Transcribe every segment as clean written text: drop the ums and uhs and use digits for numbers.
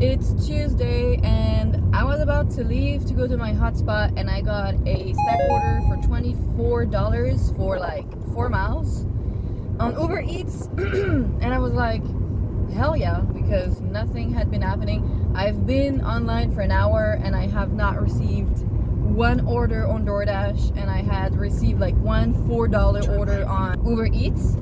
It's Tuesday and I was about to leave to go to my hotspot, and I got a stack order for $24 for like 4 miles on Uber Eats. And I was like, hell yeah, because nothing had been happening. I've been online for an hour and I have not received one order on DoorDash, and I had received like one $4 order on Uber Eats.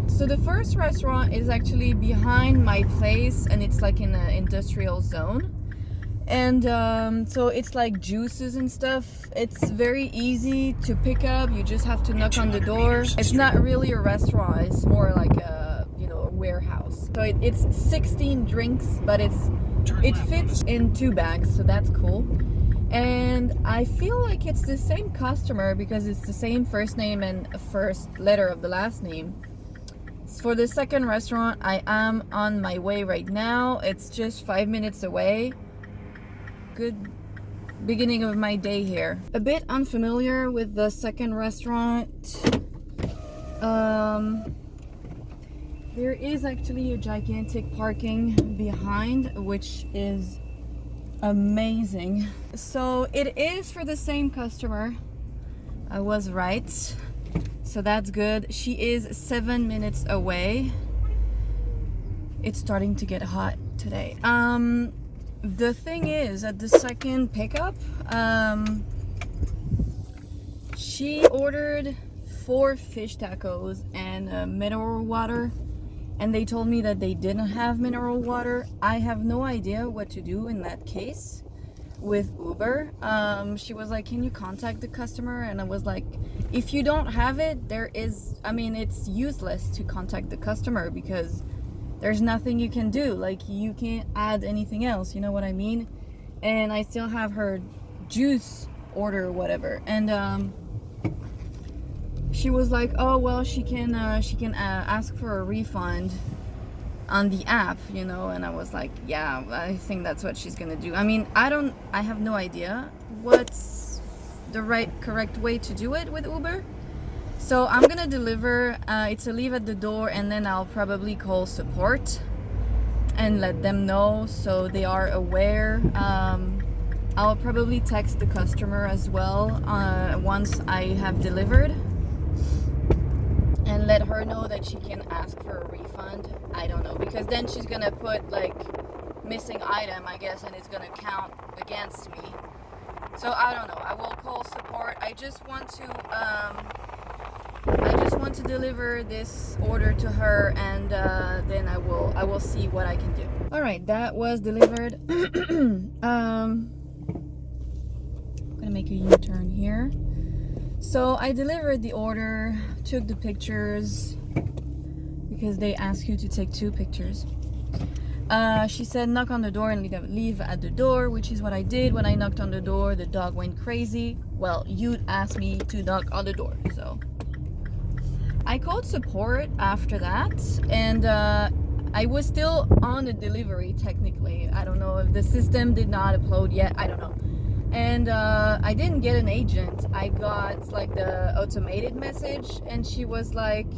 So the first restaurant is actually behind my place, and it's like in an industrial zone. And so it's like juices and stuff. It's very easy to pick up. You just have to knock on the door. It's not really a restaurant. It's more like a warehouse. So it's 16 drinks, but it fits in 2 bags, so that's cool. And I feel like it's the same customer because it's the same first name and first letter of the last name. For the second restaurant, I am on my way right now. It's just 5 minutes away. Good beginning of my day here. A bit unfamiliar with the second restaurant. There is actually a gigantic parking behind, which is amazing. So it is for the same customer. I was right. So that's good. She is 7 minutes away. It's starting to get hot today. The thing is, at the second pickup, she ordered 4 fish tacos and mineral water, and they told me that they didn't have mineral water. I have no idea what to do in that case with Uber. She was like, can you contact the customer? And I was like, if you don't have it, it's useless to contact the customer because there's nothing you can do. Like, you can't add anything else, you know what I mean? And I still have her juice order or whatever. And she was like, oh well, she can ask for a refund on the app, and I was like, yeah, I think that's what she's gonna do. I have no idea what's the correct way to do it with Uber. So I'm gonna deliver. It's a leave at the door, and then I'll probably call support and let them know so they are aware. I'll probably text the customer as well once I have delivered, and let her know that she can ask for a refund. I don't know, because then she's gonna put like missing item, I guess, and it's gonna count against me. So I don't know. I will call support. I just want to deliver this order to her, and then I will see what I can do. All right, that was delivered. I'm gonna make a U-turn here. So I delivered the order, took the pictures because they ask you to take 2 pictures. She said knock on the door and leave at the door, which is what I did. When I knocked on the door, the dog went crazy. Well, you asked me to knock on the door, so I called support after that, and I was still on the delivery technically. I don't know if the system did not upload yet, I don't know. And I didn't get an agent. I got like the automated message, and she was like,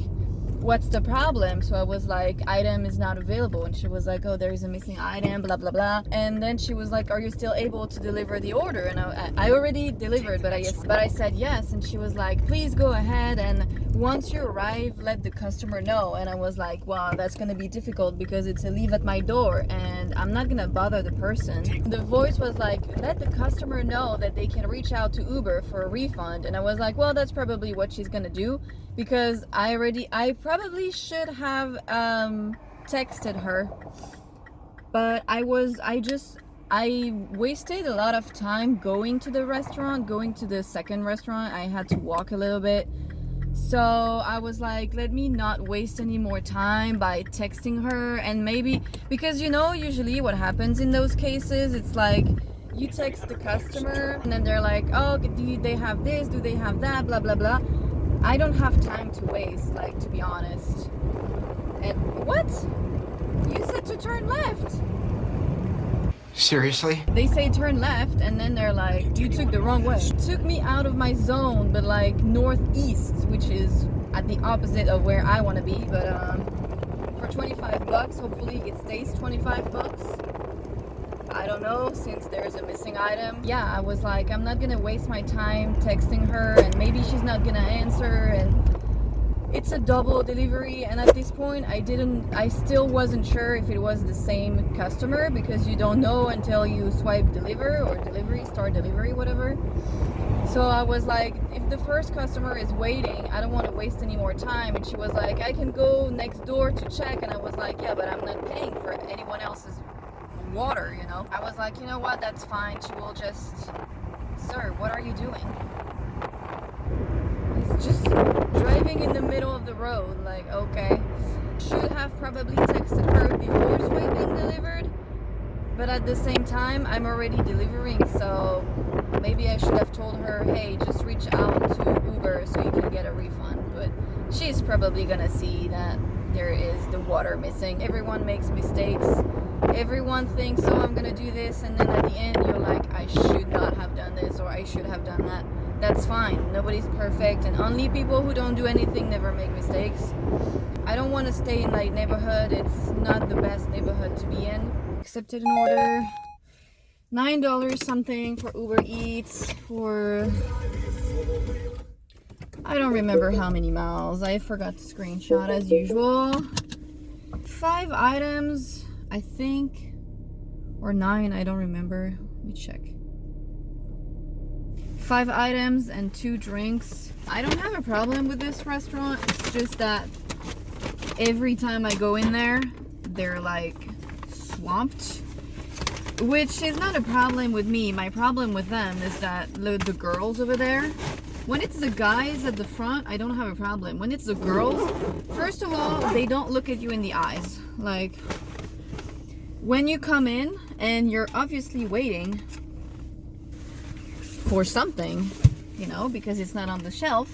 what's the problem? So I was like, item is not available. And she was like, oh, there is a missing item, blah blah blah. And then she was like, are you still able to deliver the order? And I already delivered, but I said yes. And she was like, please go ahead, and once you arrive, let the customer know. And I was like, wow, that's gonna be difficult because it's a leave at my door and I'm not gonna bother the person. The voice was like, let the customer know that they can reach out to Uber for a refund. And I was like, well, that's probably what she's gonna do, because I probably should have texted her, but I wasted a lot of time going to the second restaurant. I had to walk a little bit. So I was like, let me not waste any more time by texting her. And maybe, because usually what happens in those cases, it's like you text the customer and then they're like, oh, do they have this, do they have that, blah blah blah. I don't have time to waste, like, to be honest. And what? You said to turn left. Seriously? They say turn left, and then they're like, you took the wrong way. It took me out of my zone, but like northeast, which is at the opposite of where I want to be. But for $25, hopefully it stays $25. I don't know, since there's a missing item. Yeah, I was like, I'm not gonna waste my time texting her, and maybe she's not gonna answer, and it's a double delivery. And at this point, I still wasn't sure if it was the same customer, because you don't know until you swipe deliver or delivery, start delivery, whatever. So I was like, if the first customer is waiting, I don't want to waste any more time. And she was like, I can go next door to check. And I was like, yeah, but I'm not paying for anyone else's water, you know. I was like, you know what, that's fine. She will just, sir, what are you doing? He's just driving in the middle of the road. Like, okay. Should have probably texted her before swiping delivered, but at the same time, I'm already delivering, so maybe I should have told her, hey, just reach out to Uber so you can get a refund. But she's probably gonna see that there is the water missing. Everyone makes mistakes. Everyone thinks, oh, I'm gonna do this, and then at the end you're like, I should not have done this, or I should have done that. That's fine. Nobody's perfect, and only people who don't do anything never make mistakes. I don't want to stay in that neighborhood. It's not the best neighborhood to be in. Accepted an order, $9 something for Uber Eats for, I don't remember how many miles. I forgot to screenshot as usual. 5 items, I think, or 9, I don't remember. Let me check. 5 items and 2 drinks. I don't have a problem with this restaurant. It's just that every time I go in there, they're like swamped, which is not a problem with me. My problem with them is that the girls over there, when it's the guys at the front, I don't have a problem. When it's the girls, first of all, they don't look at you in the eyes. Like, when you come in and you're obviously waiting for something, you know, because it's not on the shelf,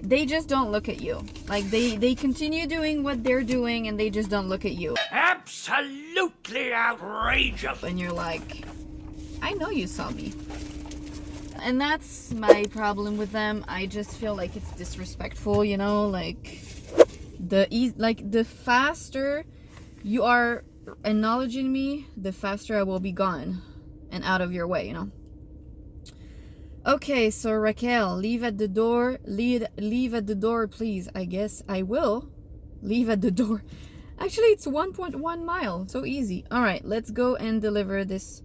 they just don't look at you. Like, they continue doing what they're doing, and they just don't look at you. Absolutely outrageous! And you're like, I know you saw me. And that's my problem with them. I just feel like it's disrespectful, you know, like the faster you are acknowledging me, the faster I will be gone and out of your way, you know. Okay, so Raquel, leave at the door. Leave at the door, please. I guess I will leave at the door. Actually, it's 1.1 mile. So easy. All right, let's go and deliver this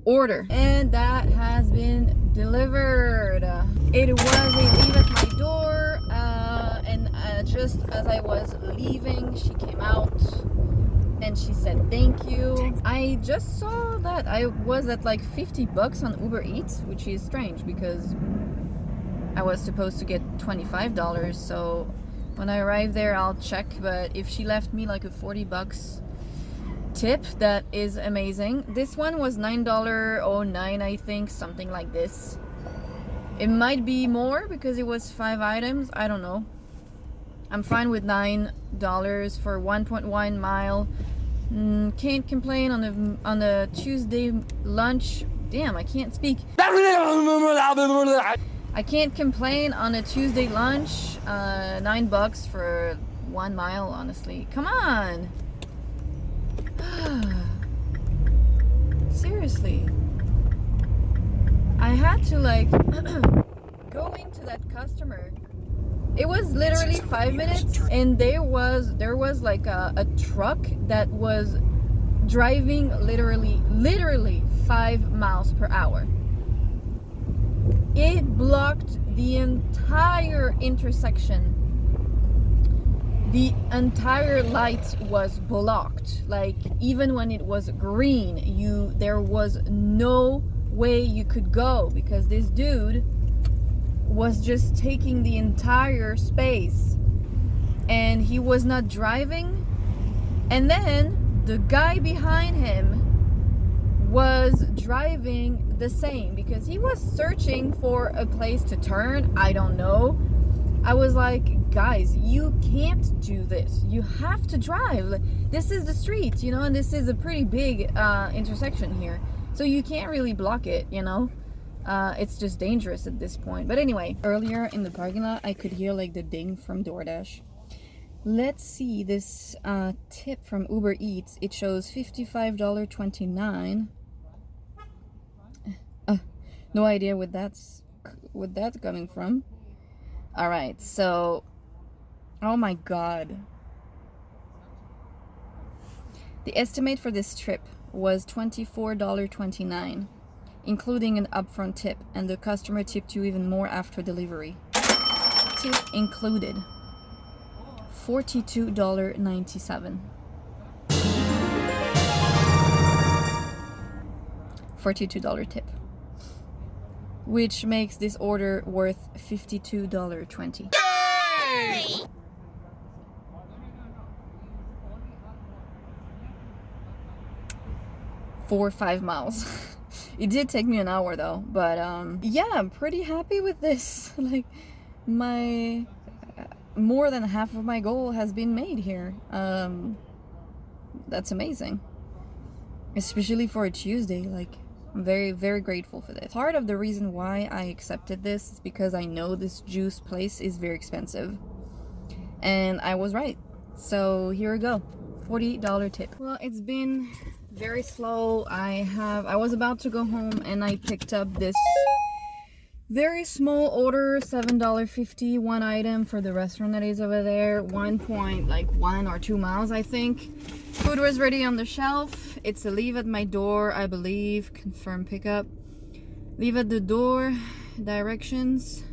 order. And that has been delivered. It was a leave at my door. And just as I was leaving, she came out and she said thank you. I just saw that I was at like $50 on Uber Eats, which is strange because I was supposed to get $25. So when I arrive there, I'll check. But if she left me like a $40 tip, that is amazing. This one was $9.09, I think, something like this. It might be more because it was 5 items. I don't know. I'm fine with $9 for 1.1 mile. Can't complain on a Tuesday lunch. Damn, I can't speak. I can't complain on a Tuesday lunch. $9 for 1 mile, honestly. Come on. Seriously. I had to like go into that customer. It was literally 5 minutes, and there was like a truck that was driving literally 5 miles per hour. It blocked the entire intersection. The entire light was blocked. Like, even when it was green, there was no way you could go because this dude was just taking the entire space, and he was not driving. And then the guy behind him was driving the same because he was searching for a place to turn. I don't know. I was like, guys, you can't do this. You have to drive. This is the street, you know, and this is a pretty big intersection here. So you can't really block it, you know. It's just dangerous at this point. But anyway, earlier in the parking lot, I could hear like the ding from DoorDash. Let's see this tip from Uber Eats. It shows $55.29. No idea what that's coming from. All right, so oh my god. The estimate for this trip was $24.29, including an upfront tip, and the customer tipped you even more after delivery. Tip included $42.97. $42 tip, which makes this order worth $52.20. Yay! 4 or 5 miles. It did take me an hour though, but yeah, I'm pretty happy with this. Like, my more than half of my goal has been made here. That's amazing, especially for a Tuesday. Like, I'm very, very grateful for this. Part of the reason why I accepted this is because I know this juice place is very expensive, and I was right. So here we go, $40 tip. Well, it's been very slow. I was about to go home and I picked up this very small order, $7.50, one item for the restaurant that is over there. 1 or 2 miles, I think. Food was ready on the shelf. It's a leave at my door, I believe. Confirm pickup. Leave at the door. Directions.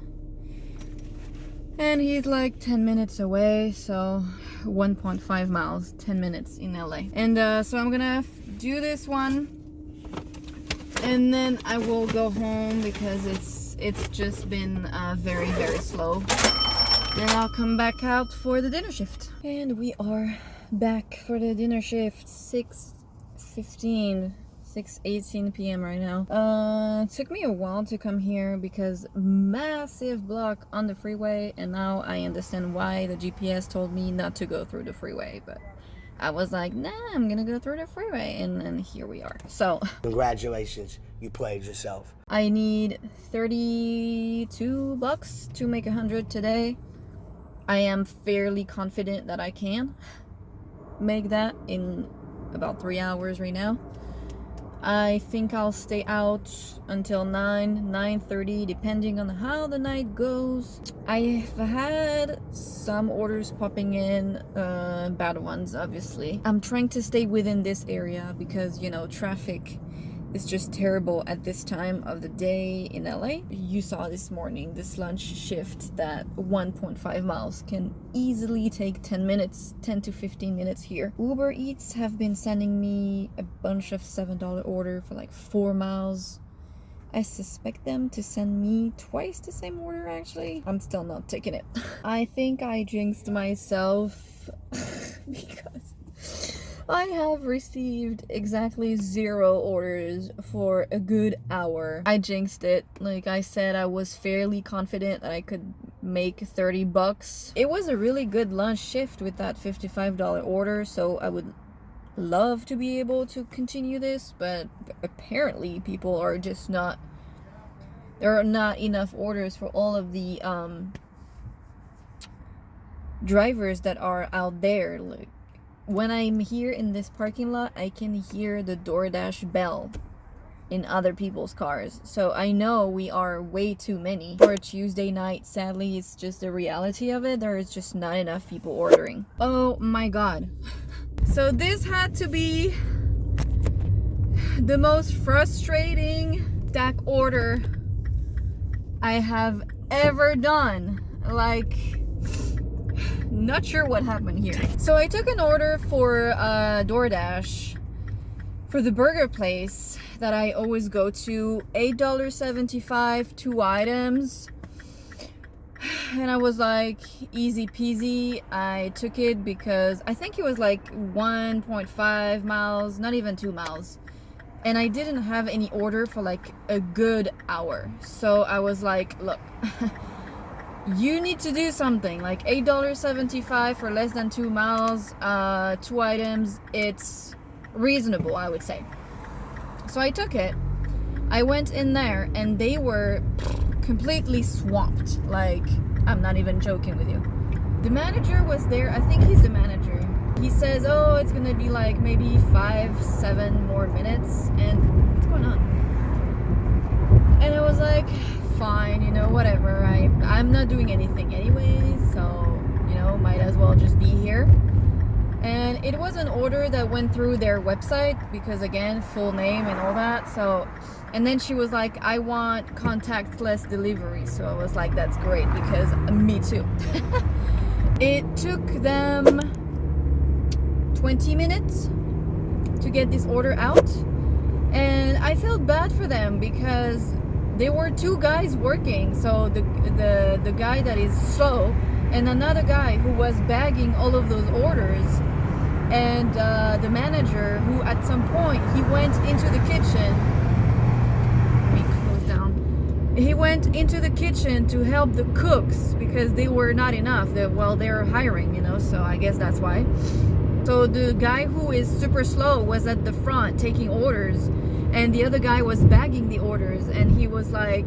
And he's like 10 minutes away, so 1.5 miles, 10 minutes in LA. And so I'm gonna do this one, and then I will go home because it's just been very, very slow. Then I'll come back out for the dinner shift. And we are back for the dinner shift. 6:18 p.m. right now. It took me a while to come here because massive block on the freeway, and now I understand why the GPS told me not to go through the freeway, but I was like, nah, I'm gonna go through the freeway, and here we are. So congratulations, you played yourself. I need $32 to make 100 today. I am fairly confident that I can make that in about 3 hours right now. I think I'll stay out until 9:30, depending on how the night goes. I've had some orders popping in, bad ones, obviously. I'm trying to stay within this area because, you know, traffic is just terrible at this time of the day in LA. You saw this morning, this lunch shift, that 1.5 miles can easily take 10 to 15 minutes here. Uber Eats have been sending me a bunch of $7 order for like 4 miles. I suspect them to send me twice the same order, actually. I'm still not taking it. I think I jinxed myself because I have received exactly 0 orders for a good hour. I jinxed it. Like I said, I was fairly confident that I could make $30. It was a really good lunch shift with that $55 order, so I would love to be able to continue this, but apparently people are just not, there are not enough orders for all of the drivers that are out there. Like, when I'm here in this parking lot, I can hear the DoorDash bell in other people's cars. So I know we are way too many for a Tuesday night. Sadly, it's just the reality of it. There is just not enough people ordering. Oh my god. So this had to be the most frustrating stack order I have ever done. Like, not sure what happened here. So I took an order for DoorDash for the burger place that I always go to. $8.75, 2 items. And I was like, easy peasy. I took it because I think it was like 1.5 miles, not even 2 miles. And I didn't have any order for like a good hour. So I was like, look, you need to do something. Like $8.75 for less than 2 miles, 2 items. It's reasonable, I would say. So I took it. I went in there and they were completely swamped. Like, I'm not even joking with you. The manager was there. I think he's the manager. He says, oh, it's gonna be like maybe 5-7 more minutes. And what's going on? And I was like, fine, you know, whatever. I'm not doing anything anyways, so, you know, might as well just be here. And it was an order that went through their website because, again, full name and all that. So, and then she was like, I want contactless delivery. So I was like, that's great, because me too. It took them 20 minutes to get this order out. And I felt bad for them because there were two guys working. So the guy that is slow and another guy who was bagging all of those orders, and the manager who at some point he went into the kitchen. Let me close down. He went into the kitchen to help the cooks because they were not enough. They're hiring, you know, so I guess that's why. So the guy who is super slow was at the front taking orders, and the other guy was bagging the orders, and he was like,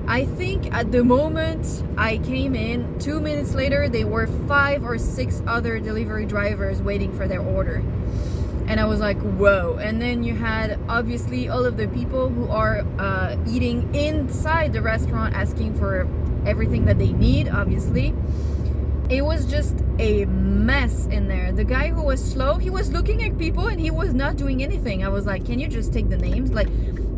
I think at the moment I came in, 2 minutes later, there were 5 or 6 other delivery drivers waiting for their order. And I was like, whoa. And then you had obviously all of the people who are eating inside the restaurant asking for everything that they need, obviously. It was just a mess in there. The guy who was slow, he was looking at people and he was not doing anything. I was like, can you just take the names? Like,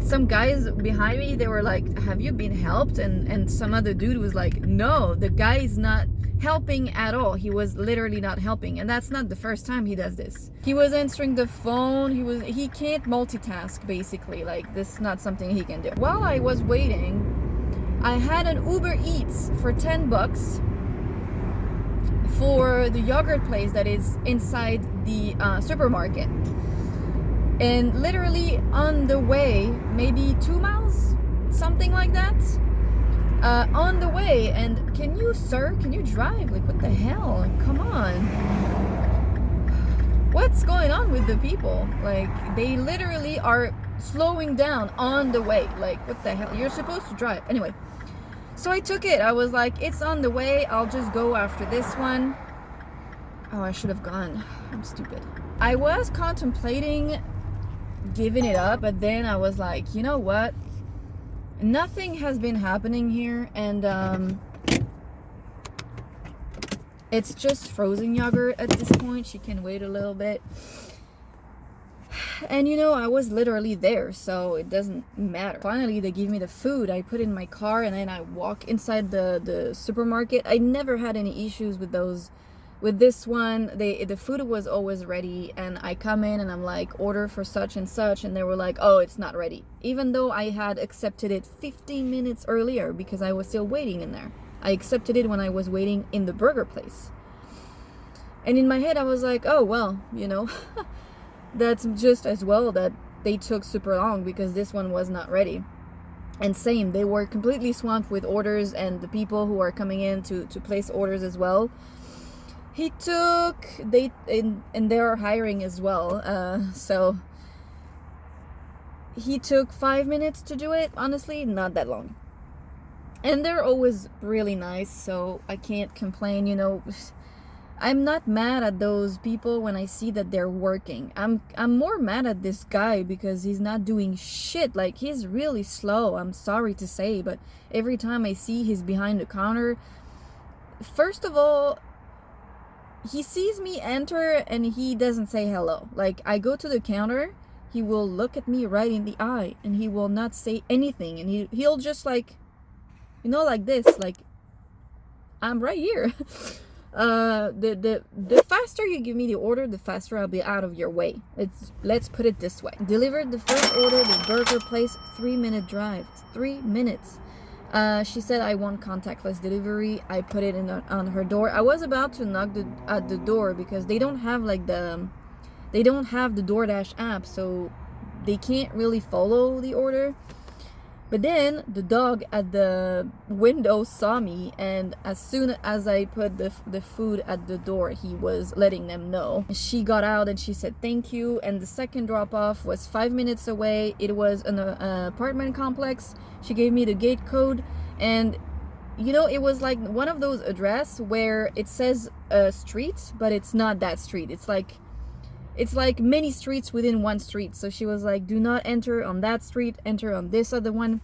some guys behind me, they were like, have you been helped? And some other dude was like, no, the guy is not helping at all. He was literally not helping. And that's not the first time he does this. He was answering the phone. He can't multitask, basically. Like, this is not something he can do. While I was waiting, I had an Uber Eats for $10 for the yogurt place that is inside the supermarket. And literally on the way, maybe 2 miles, something like that, on the way. And can you drive? Like, what the hell? Come on. What's going on with the people? Like, they literally are slowing down on the way. Like, what the hell? You're supposed to drive. Anyway, so I took it. I was like, it's on the way. I'll just go after this one. Oh, I should have gone. I'm stupid. I was contemplating giving it up, but then I was like, you know what, nothing has been happening here, and it's just frozen yogurt at this point. She can wait a little bit, and you know, I was literally there, so it doesn't matter. Finally, they give me the food. I put it in my car, and then I walk inside the supermarket. I never had any issues with those. With this one, the food was always ready, and I come in and I'm like, order for such and such, and they were like, oh, it's not ready. Even though I had accepted it 15 minutes earlier because I was still waiting in there. I accepted it when I was waiting in the burger place. And in my head, I was like, oh, well, you know, that's just as well that they took super long because this one was not ready. And same, they were completely swamped with orders, and the people who are coming in to place orders as well. And they are hiring as well, so he took 5 minutes to do it. Honestly, not that long. And they're always really nice, so I can't complain, you know. I'm not mad at those people when I see that they're working. I'm more mad at this guy because he's not doing shit. Like, he's really slow, I'm sorry to say, but every time I see he's behind the counter, first of all, he sees me enter and he doesn't say hello. Like, I go to the counter, he will look at me right in the eye and he will not say anything, and he'll just, like, you know, like this, like, I'm right here. The faster you give me the order, the faster I'll be out of your way. Let's put it this way. Delivered the first order, the burger place, 3-minute drive. 3 minutes. She said, I want contactless delivery. I put it on her door. I was about to knock at the door because they don't have like the DoorDash app, so they can't really follow the order. But then the dog at the window saw me, and as soon as I put the food at the door, he was letting them know. She got out and she said thank you, and the second drop-off was 5 minutes away. It was an apartment complex. She gave me the gate code, and you know, it was like one of those address where it says street, but it's not that street. It's like many streets within one street. So she was like, do not enter on that street, enter on this other one.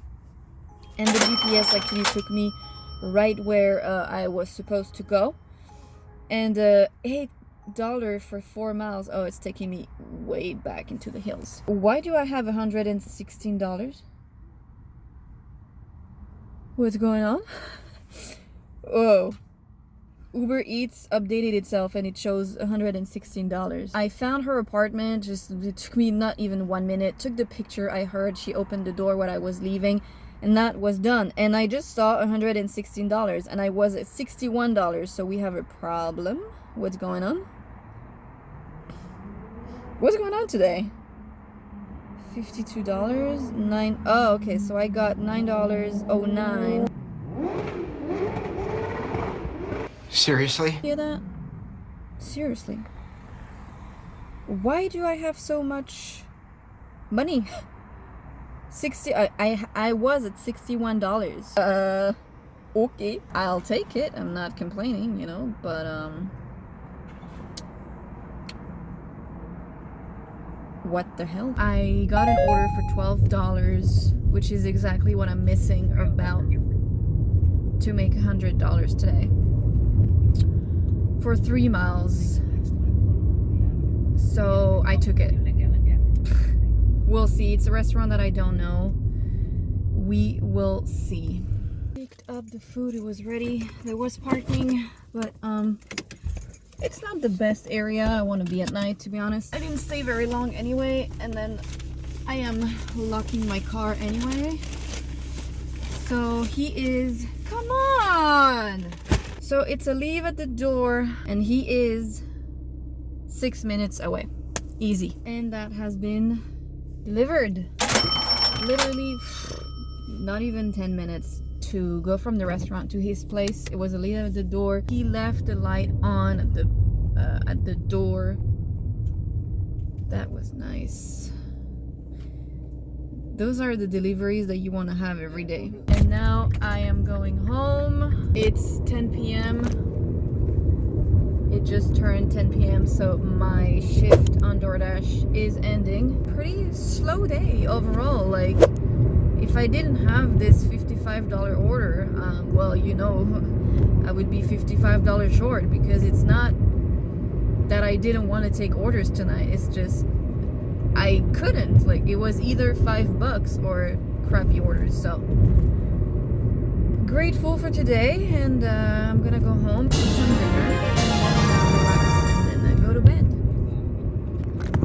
and the GPS actually took me right where I was supposed to go. And $8 for 4 miles. Oh, it's taking me way back into the hills. Why do I have $116? What's going on? Oh, Uber Eats updated itself and it shows $116. I found her apartment. It took me not even 1 minute. Took the picture. I heard she opened the door when I was leaving, and that was done. And I just saw $116, and I was at $61. So we have a problem. What's going on? What's going on today? $52. Oh, okay. So I got $9.09. Seriously? Hear that? Seriously. Why do I have so much money? I was at $61. Okay. I'll take it. I'm not complaining, you know, but what the hell? I got an order for $12, which is exactly what I'm missing about to make $100 today. For 3 miles. So I took it. We'll see. It's a restaurant that I don't know. We will see. Picked up the food. It was ready. There was parking, but it's not the best area I want to be at night, to be honest. I didn't stay very long anyway, and then I am locking my car anyway. So he is... Come on! So it's a leave at the door, and he is 6 minutes away. Easy. And that has been delivered. Literally not even 10 minutes to go from the restaurant to his place. It was a leave at the door. He left the light on at the door. That was nice. Those are the deliveries that you want to have every day. And now I am going home. It's 10 p.m. It just turned 10 p.m. so my shift on DoorDash is ending. Pretty slow day overall. Like, if I didn't have this $55 order, well, you know, I would be $55 short, because it's not that I didn't want to take orders tonight. It's just I couldn't. Like, it was either $5 or crappy orders. So grateful for today, and I'm gonna go home, eat some dinner.